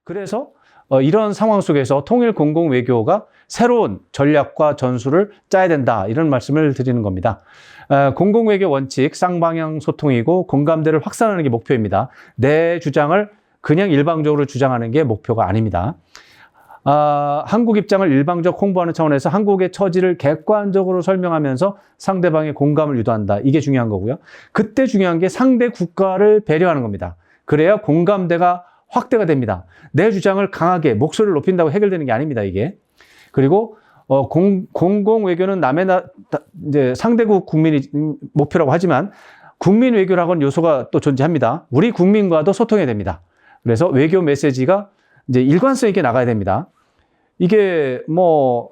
그래서 이런 상황 속에서 통일 공공 외교가 새로운 전략과 전술을 짜야 된다, 이런 말씀을 드리는 겁니다. 공공 외교 원칙 쌍방향 소통이고 공감대를 확산하는 게 목표입니다. 내 주장을 그냥 일방적으로 주장하는 게 목표가 아닙니다. 한국 입장을 일방적 홍보하는 차원에서 한국의 처지를 객관적으로 설명하면서 상대방의 공감을 유도한다. 이게 중요한 거고요. 그때 중요한 게 상대 국가를 배려하는 겁니다. 그래야 공감대가 확대가 됩니다. 내 주장을 강하게 목소리를 높인다고 해결되는 게 아닙니다, 이게. 그리고 공공 외교는 이제 상대국 국민이 목표라고 하지만 국민 외교라고는 요소가 또 존재합니다. 우리 국민과도 소통해야 됩니다. 그래서 외교 메시지가 이제 일관성 있게 나가야 됩니다. 이게 뭐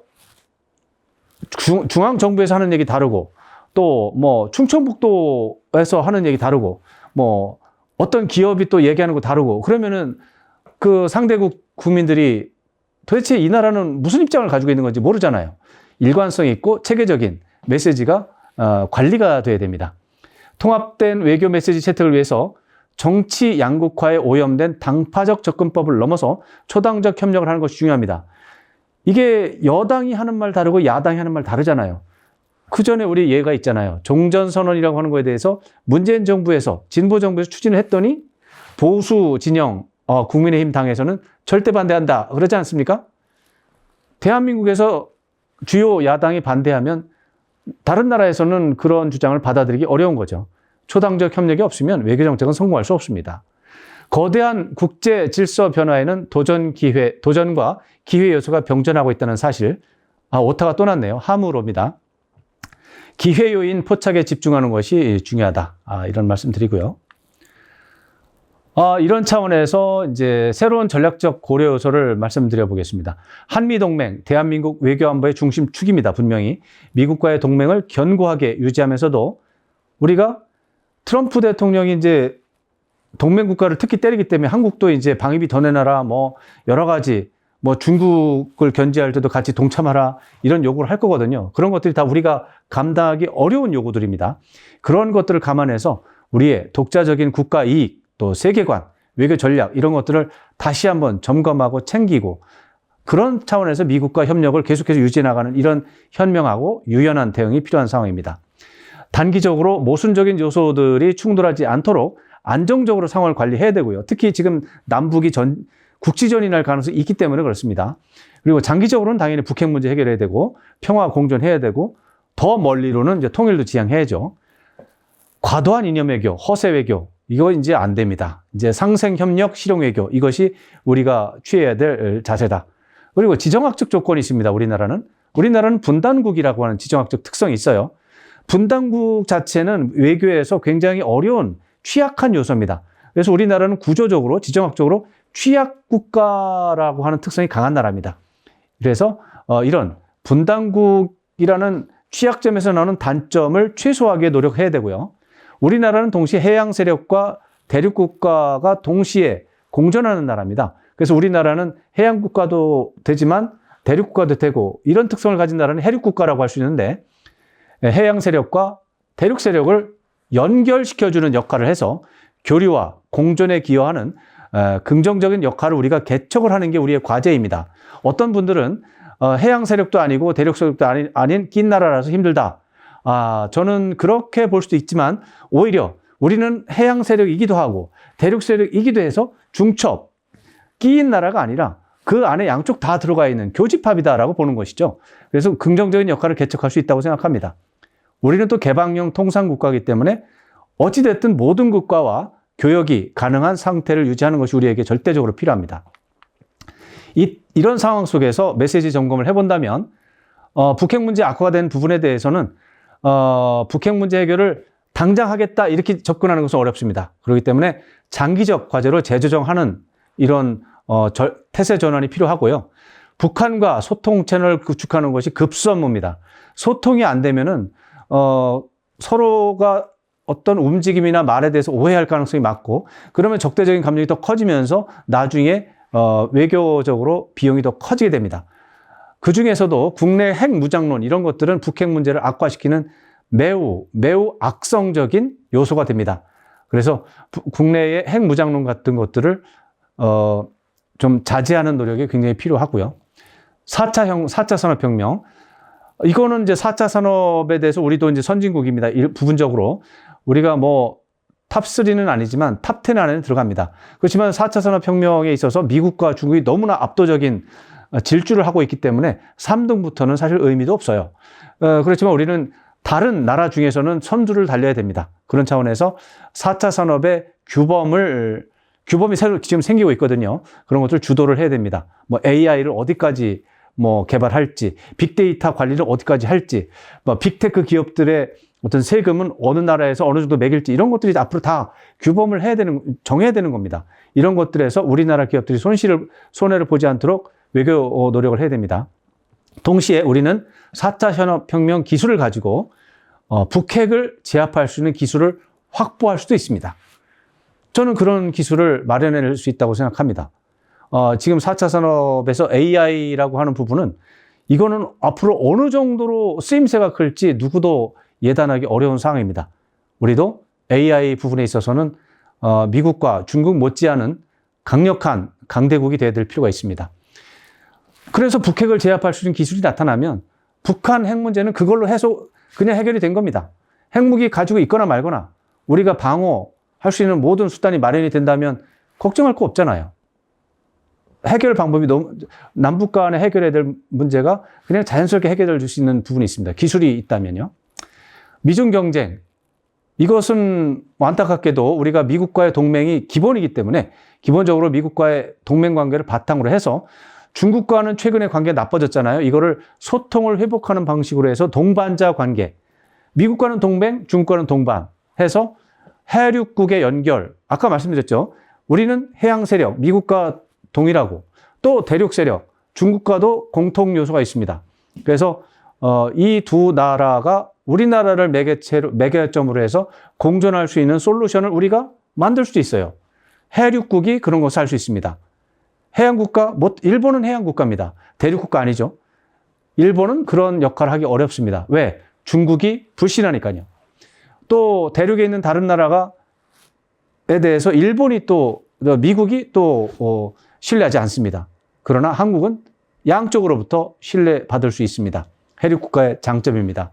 중앙 정부에서 하는 얘기 다르고, 또 뭐 충청북도에서 하는 얘기 다르고, 뭐 어떤 기업이 또 얘기하는 거 다르고, 그러면은 그 상대국 국민들이 도대체 이 나라는 무슨 입장을 가지고 있는 건지 모르잖아요. 일관성 있고 체계적인 메시지가 관리가 돼야 됩니다. 통합된 외교 메시지 채택을 위해서 정치 양극화에 오염된 당파적 접근법을 넘어서 초당적 협력을 하는 것이 중요합니다. 이게 여당이 하는 말 다르고 야당이 하는 말 다르잖아요. 그 전에 우리 예가 있잖아요. 종전선언이라고 하는 거에 대해서 문재인 정부에서, 진보 정부에서 추진을 했더니 보수 진영 국민의힘 당에서는 절대 반대한다 그러지 않습니까? 대한민국에서 주요 야당이 반대하면 다른 나라에서는 그런 주장을 받아들이기 어려운 거죠. 초당적 협력이 없으면 외교정책은 성공할 수 없습니다. 거대한 국제 질서 변화에는 도전과 기회 요소가 병존하고 있다는 사실. 오타가 또 났네요. 함으로입니다. 기회 요인 포착에 집중하는 것이 중요하다. 이런 말씀 드리고요. 이런 차원에서 이제 새로운 전략적 고려 요소를 말씀드려 보겠습니다. 한미동맹, 대한민국 외교안보의 중심축입니다. 분명히 미국과의 동맹을 견고하게 유지하면서도 우리가 트럼프 대통령이 이제 동맹 국가를 특히 때리기 때문에 한국도 이제 방위비 더 내놔라, 뭐 여러 가지, 뭐 중국을 견제할 때도 같이 동참하라, 이런 요구를 할 거거든요. 그런 것들이 다 우리가 감당하기 어려운 요구들입니다. 그런 것들을 감안해서 우리의 독자적인 국가 이익, 또 세계관, 외교 전략, 이런 것들을 다시 한번 점검하고 챙기고, 그런 차원에서 미국과 협력을 계속해서 유지해 나가는 이런 현명하고 유연한 대응이 필요한 상황입니다. 단기적으로 모순적인 요소들이 충돌하지 않도록 안정적으로 상황을 관리해야 되고요. 특히 지금 남북이 국지전이 날 가능성이 있기 때문에 그렇습니다. 그리고 장기적으로는 당연히 북핵 문제 해결해야 되고, 평화 공존해야 되고, 더 멀리로는 이제 통일도 지향해야죠. 과도한 이념 외교, 허세 외교, 이거 이제 안 됩니다. 이제 상생협력, 실용외교, 이것이 우리가 취해야 될 자세다. 그리고 지정학적 조건이 있습니다. 우리나라는 분단국이라고 하는 지정학적 특성이 있어요. 분단국 자체는 외교에서 굉장히 어려운 취약한 요소입니다. 그래서 우리나라는 구조적으로, 지정학적으로 취약국가라고 하는 특성이 강한 나라입니다. 그래서 이런 분단국이라는 취약점에서 나오는 단점을 최소화하게 노력해야 되고요. 우리나라는 동시에 해양 세력과 대륙 국가가 동시에 공존하는 나라입니다. 그래서 우리나라는 해양 국가도 되지만 대륙 국가도 되고, 이런 특성을 가진 나라는 해륙 국가라고 할 수 있는데, 해양 세력과 대륙 세력을 연결시켜주는 역할을 해서 교류와 공존에 기여하는 긍정적인 역할을 우리가 개척을 하는 게 우리의 과제입니다. 어떤 분들은 해양 세력도 아니고 대륙 세력도 아닌 낀 나라라서 힘들다. 저는 그렇게 볼 수도 있지만, 오히려 우리는 해양 세력이기도 하고 대륙 세력이기도 해서 중첩, 끼인 나라가 아니라 그 안에 양쪽 다 들어가 있는 교집합이다라고 보는 것이죠. 그래서 긍정적인 역할을 개척할 수 있다고 생각합니다. 우리는 또 개방형 통상국가이기 때문에 어찌됐든 모든 국가와 교역이 가능한 상태를 유지하는 것이 우리에게 절대적으로 필요합니다. 이런 상황 속에서 메시지 점검을 해본다면, 북핵 문제 악화가 된 부분에 대해서는 북핵 문제 해결을 당장 하겠다 이렇게 접근하는 것은 어렵습니다. 그렇기 때문에 장기적 과제로 재조정하는 이런 태세 전환이 필요하고요. 북한과 소통 채널을 구축하는 것이 급선무입니다. 소통이 안 되면은 서로가 어떤 움직임이나 말에 대해서 오해할 가능성이 많고, 그러면 적대적인 감정이 더 커지면서 나중에 외교적으로 비용이 더 커지게 됩니다. 그 중에서도 국내 핵 무장론, 이런 것들은 북핵 문제를 악화시키는 매우 악성적인 요소가 됩니다. 그래서 국내의 핵 무장론 같은 것들을 좀 자제하는 노력이 굉장히 필요하고요. 4차 산업혁명. 이거는 이제 4차 산업에 대해서 우리도 이제 선진국입니다. 부분적으로. 우리가 뭐 탑3는 아니지만 탑10 안에는 들어갑니다. 그렇지만 4차 산업혁명에 있어서 미국과 중국이 너무나 압도적인 질주를 하고 있기 때문에 3등부터는 사실 의미도 없어요. 그렇지만 우리는 다른 나라 중에서는 선두를 달려야 됩니다. 그런 차원에서 4차 산업의 규범이 새로 지금 생기고 있거든요. 그런 것들 주도를 해야 됩니다. 뭐 AI를 어디까지 뭐 개발할지, 빅데이터 관리를 어디까지 할지, 뭐 빅테크 기업들의 어떤 세금은 어느 나라에서 어느 정도 매길지 이런 것들이 앞으로 다 규범을 정해야 되는 겁니다. 이런 것들에서 우리나라 기업들이 손해를 보지 않도록 외교 노력을 해야 됩니다. 동시에 우리는 4차 산업혁명 기술을 가지고 북핵을 제압할 수 있는 기술을 확보할 수도 있습니다. 저는 그런 기술을 마련해낼 수 있다고 생각합니다. 지금 4차 산업에서 AI라고 하는 부분은 이거는 앞으로 어느 정도로 쓰임새가 클지 누구도 예단하기 어려운 상황입니다. 우리도 AI 부분에 있어서는 미국과 중국 못지않은 강력한 강대국이 되어야 될 필요가 있습니다. 그래서 북핵을 제압할 수 있는 기술이 나타나면 북한 핵 문제는 그걸로 그냥 해결이 된 겁니다. 핵무기 가지고 있거나 말거나 우리가 방어할 수 있는 모든 수단이 마련이 된다면 걱정할 거 없잖아요. 해결 방법이 남북 간에 해결해야 될 문제가 그냥 자연스럽게 해결될 수 있는 부분이 있습니다. 기술이 있다면요. 미중 경쟁. 이것은 안타깝게도 우리가 미국과의 동맹이 기본이기 때문에 기본적으로 미국과의 동맹 관계를 바탕으로 해서 중국과는 최근에 관계가 나빠졌잖아요. 이거를 소통을 회복하는 방식으로 해서 동반자 관계. 미국과는 동맹, 중국과는 동반 해서 해륙국의 연결. 아까 말씀드렸죠. 우리는 해양 세력, 미국과 동일하고 또 대륙 세력, 중국과도 공통 요소가 있습니다. 그래서 이 두 나라가 우리나라를 매개점으로 해서 공존할 수 있는 솔루션을 우리가 만들 수도 있어요. 해륙국이 그런 것을 할 수 있습니다. 해양국가, 일본은 해양국가입니다. 대륙국가 아니죠. 일본은 그런 역할을 하기 어렵습니다. 왜? 중국이 불신하니까요. 또 대륙에 있는 다른 나라에 대해서 미국이 또 신뢰하지 않습니다. 그러나 한국은 양쪽으로부터 신뢰받을 수 있습니다. 해륙국가의 장점입니다.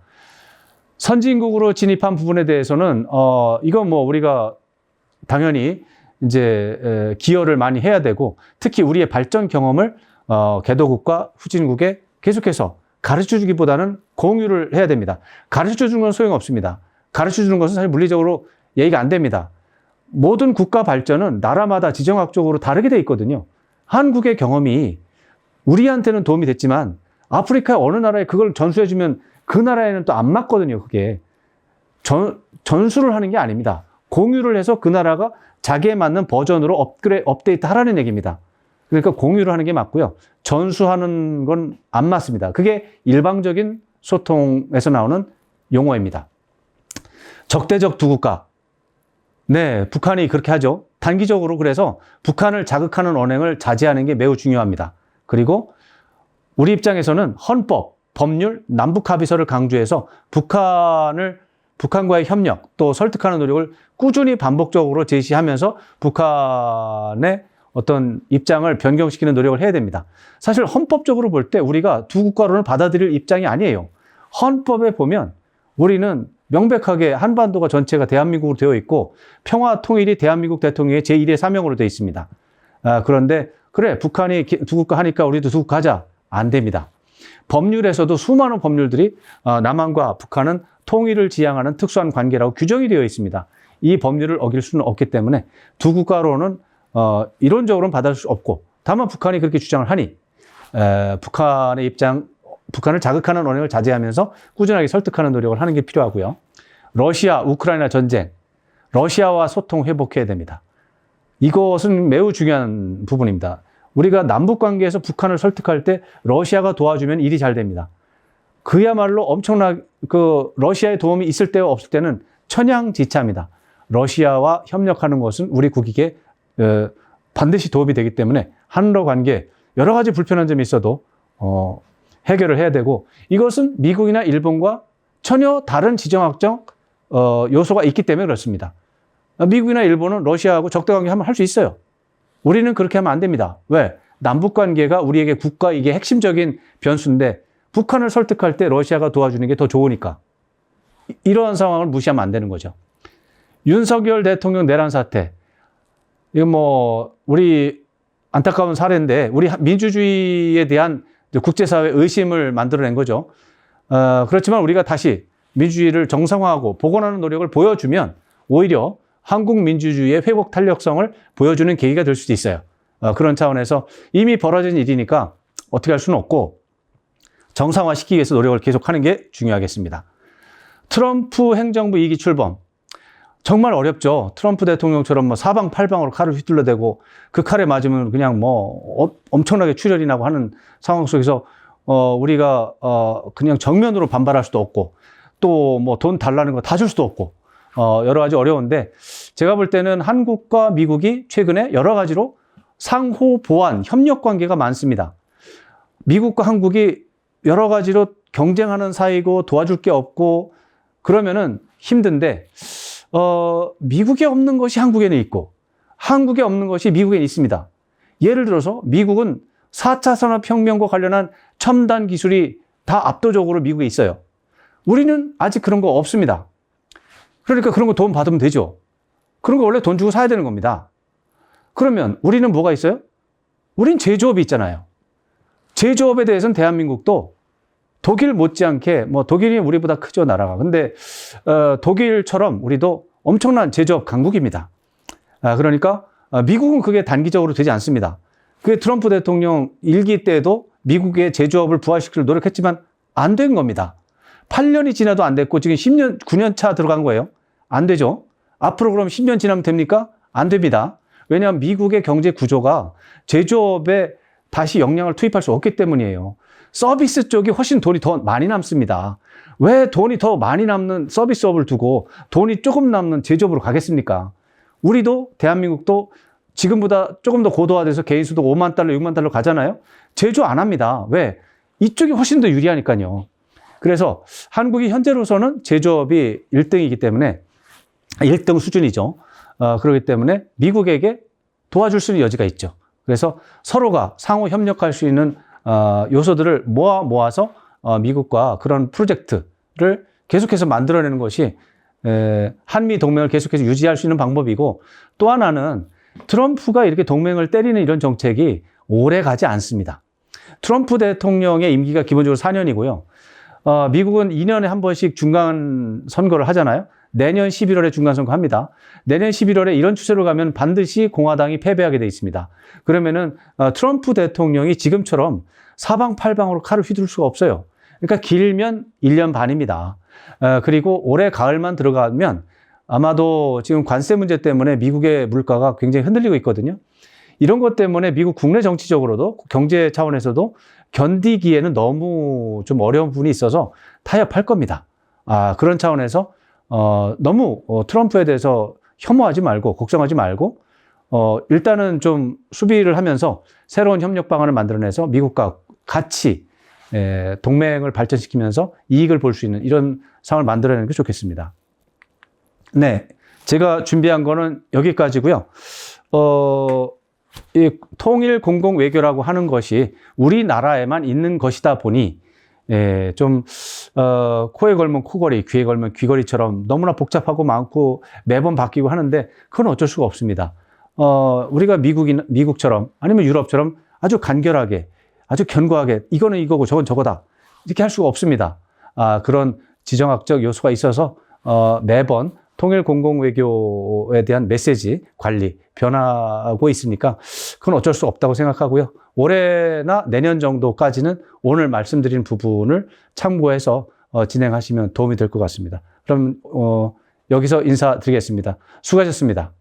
선진국으로 진입한 부분에 대해서는 이건 뭐 우리가 당연히 이제 기여를 많이 해야 되고 특히 우리의 발전 경험을 개도국과 후진국에 계속해서 가르쳐 주기보다는 공유를 해야 됩니다. 가르쳐 주는 건 소용없습니다. 가르쳐 주는 것은 사실 물리적으로 예의가 안 됩니다. 모든 국가 발전은 나라마다 지정학적으로 다르게 돼 있거든요. 한국의 경험이 우리한테는 도움이 됐지만 아프리카의 어느 나라에 그걸 전수해 주면 그 나라에는 또 안 맞거든요. 그게 전수를 하는 게 아닙니다. 공유를 해서 그 나라가 자기에 맞는 버전으로 업데이트 하라는 얘기입니다. 그러니까 공유를 하는 게 맞고요. 전수하는 건 안 맞습니다. 그게 일방적인 소통에서 나오는 용어입니다. 적대적 두 국가. 네, 북한이 그렇게 하죠. 단기적으로 그래서 북한을 자극하는 언행을 자제하는 게 매우 중요합니다. 그리고 우리 입장에서는 헌법, 법률, 남북 합의서를 강조해서 북한과의 협력 또 설득하는 노력을 꾸준히 반복적으로 제시하면서 북한의 어떤 입장을 변경시키는 노력을 해야 됩니다. 사실 헌법적으로 볼 때 우리가 두 국가론을 받아들일 입장이 아니에요. 헌법에 보면 우리는 명백하게 한반도가 전체가 대한민국으로 되어 있고 평화 통일이 대한민국 대통령의 제1의 사명으로 되어 있습니다. 그런데 그래 북한이 두 국가 하니까 우리도 두 국가 하자. 안 됩니다. 법률에서도 수많은 법률들이 남한과 북한은 통일을 지향하는 특수한 관계라고 규정이 되어 있습니다. 이 법률을 어길 수는 없기 때문에 두 국가로는 이론적으로는 받아줄 수 없고 다만 북한이 그렇게 주장을 하니 북한을 자극하는 언행을 자제하면서 꾸준하게 설득하는 노력을 하는 게 필요하고요. 러시아, 우크라이나 전쟁, 러시아와 소통 회복해야 됩니다. 이것은 매우 중요한 부분입니다. 우리가 남북관계에서 북한을 설득할 때 러시아가 도와주면 일이 잘 됩니다. 그야말로 러시아의 도움이 있을 때와 없을 때는 천양지차입니다. 러시아와 협력하는 것은 우리 국익에 반드시 도움이 되기 때문에 한러 관계 여러 가지 불편한 점이 있어도 해결을 해야 되고 이것은 미국이나 일본과 전혀 다른 지정학적 요소가 있기 때문에 그렇습니다. 미국이나 일본은 러시아하고 적대 관계 하면 할 수 있어요. 우리는 그렇게 하면 안 됩니다. 왜? 남북 관계가 우리에게 국가 이게 핵심적인 변수인데 북한을 설득할 때 러시아가 도와주는 게 더 좋으니까. 이러한 상황을 무시하면 안 되는 거죠. 윤석열 대통령 내란 사태. 이거 뭐 우리 안타까운 사례인데 우리 민주주의에 대한 국제사회 의심을 만들어낸 거죠. 그렇지만 우리가 다시 민주주의를 정상화하고 복원하는 노력을 보여주면 오히려 한국 민주주의의 회복 탄력성을 보여주는 계기가 될 수도 있어요. 그런 차원에서 이미 벌어진 일이니까 어떻게 할 수는 없고 정상화시키기 위해서 노력을 계속하는 게 중요하겠습니다. 트럼프 행정부 2기 출범. 정말 어렵죠. 트럼프 대통령처럼 뭐 사방팔방으로 칼을 휘둘러대고 그 칼에 맞으면 그냥 뭐 엄청나게 출혈이 나고 하는 상황 속에서 우리가 그냥 정면으로 반발할 수도 없고 또 뭐 돈 달라는 거 다 줄 수도 없고 여러 가지 어려운데 제가 볼 때는 한국과 미국이 최근에 여러 가지로 상호 보완, 협력 관계가 많습니다. 미국과 한국이 여러 가지로 경쟁하는 사이고 도와줄 게 없고 그러면은 힘든데 미국에 없는 것이 한국에는 있고 한국에 없는 것이 미국에는 있습니다. 예를 들어서 미국은 4차 산업혁명과 관련한 첨단 기술이 다 압도적으로 미국에 있어요. 우리는 아직 그런 거 없습니다. 그러니까 그런 거 돈 받으면 되죠. 그런 거 원래 돈 주고 사야 되는 겁니다. 그러면 우리는 뭐가 있어요? 우린 제조업이 있잖아요. 제조업에 대해서는 대한민국도 독일 못지않게 뭐 독일이 우리보다 크죠, 나라가. 근데 독일처럼 우리도 엄청난 제조업 강국입니다. 그러니까 미국은 그게 단기적으로 되지 않습니다. 그게 트럼프 대통령 1기 때도 미국의 제조업을 부활시키려고 노력했지만 안 된 겁니다. 8년이 지나도 안 됐고 지금 10년, 9년 차 들어간 거예요. 안 되죠. 앞으로 그럼 10년 지나면 됩니까? 안 됩니다. 왜냐하면 미국의 경제 구조가 제조업에 다시 역량을 투입할 수 없기 때문이에요. 서비스 쪽이 훨씬 돈이 더 많이 남습니다. 왜 돈이 더 많이 남는 서비스업을 두고 돈이 조금 남는 제조업으로 가겠습니까? 우리도 대한민국도 지금보다 조금 더 고도화돼서 개인 수도 5만 달러, 6만 달러 가잖아요. 제조 안 합니다. 왜? 이쪽이 훨씬 더 유리하니까요. 그래서 한국이 현재로서는 제조업이 1등이기 때문에 1등 수준이죠. 그렇기 때문에 미국에게 도와줄 수 있는 여지가 있죠. 그래서 서로가 상호 협력할 수 있는 요소들을 모아서 미국과 그런 프로젝트를 계속해서 만들어내는 것이 한미 동맹을 계속해서 유지할 수 있는 방법이고 또 하나는 트럼프가 이렇게 동맹을 때리는 이런 정책이 오래 가지 않습니다. 트럼프 대통령의 임기가 기본적으로 4년이고요. 미국은 2년에 한 번씩 중간 선거를 하잖아요. 내년 11월에 중간선거 합니다. 내년 11월에 이런 추세로 가면 반드시 공화당이 패배하게 돼 있습니다. 그러면은 트럼프 대통령이 지금처럼 사방팔방으로 칼을 휘둘 수가 없어요. 그러니까 길면 1년 반입니다. 그리고 올해 가을만 들어가면 아마도 지금 관세 문제 때문에 미국의 물가가 굉장히 흔들리고 있거든요. 이런 것 때문에 미국 국내 정치적으로도 경제 차원에서도 견디기에는 너무 좀 어려운 부분이 있어서 타협할 겁니다. 그런 차원에서 너무 트럼프에 대해서 혐오하지 말고 걱정하지 말고 일단은 좀 수비를 하면서 새로운 협력 방안을 만들어내서 미국과 같이 동맹을 발전시키면서 이익을 볼 수 있는 이런 상황을 만들어내는 게 좋겠습니다. 네, 제가 준비한 거는 여기까지고요. 이 통일 공공 외교라고 하는 것이 우리나라에만 있는 것이다 보니 좀 코에 걸면 코걸이, 귀에 걸면 귀걸이처럼 너무나 복잡하고 많고 매번 바뀌고 하는데 그건 어쩔 수가 없습니다. 우리가 미국처럼 아니면 유럽처럼 아주 간결하게, 아주 견고하게 이거는 이거고 저건 저거다 이렇게 할 수가 없습니다. 그런 지정학적 요소가 있어서 매번 통일 공공외교에 대한 메시지 관리 변하고 있으니까 그건 어쩔 수 없다고 생각하고요. 올해나 내년 정도까지는 오늘 말씀드린 부분을 참고해서 진행하시면 도움이 될 것 같습니다. 그럼 여기서 인사드리겠습니다. 수고하셨습니다.